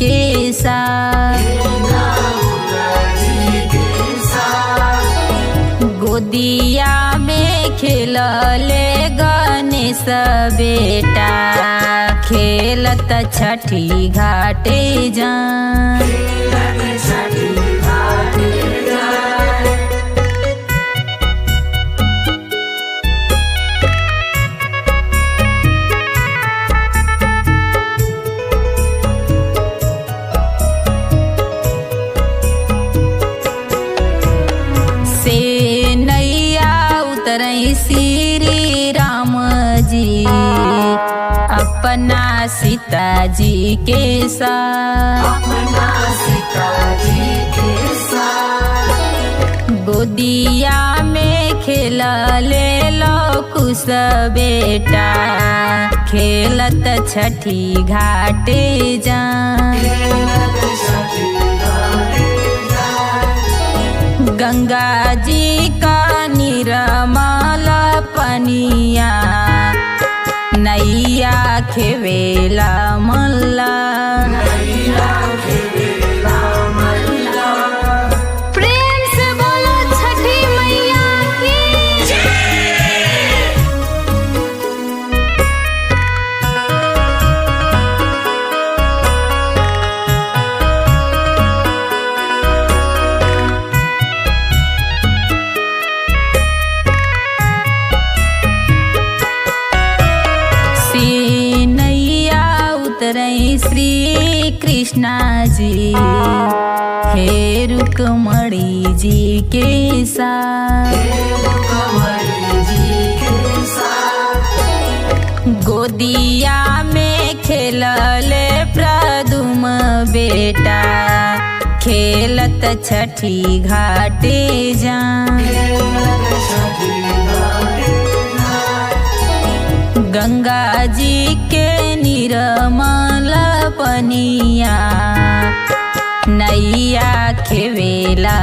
के साथ गोदिया में खेलले गणेश बेटा खेलत छठी घाटे जान। श्री राम जी अपना सीता जी के साथ गोदिया में खेलले लो कुश बेटा खेलत छठी घाटे जान। गंगा जी का निर्मल पनिया नैया खेवेला मल्ला। प्रेम से बोलो छठी मैया की जय। श्री कृष्णा जी हे रुक्मणी जी के साथ गोदिया में खेलले प्रदुम बेटा खेलत छठी घाटे जान। गंगा जी के निर्मल पनिया नैया खेवेला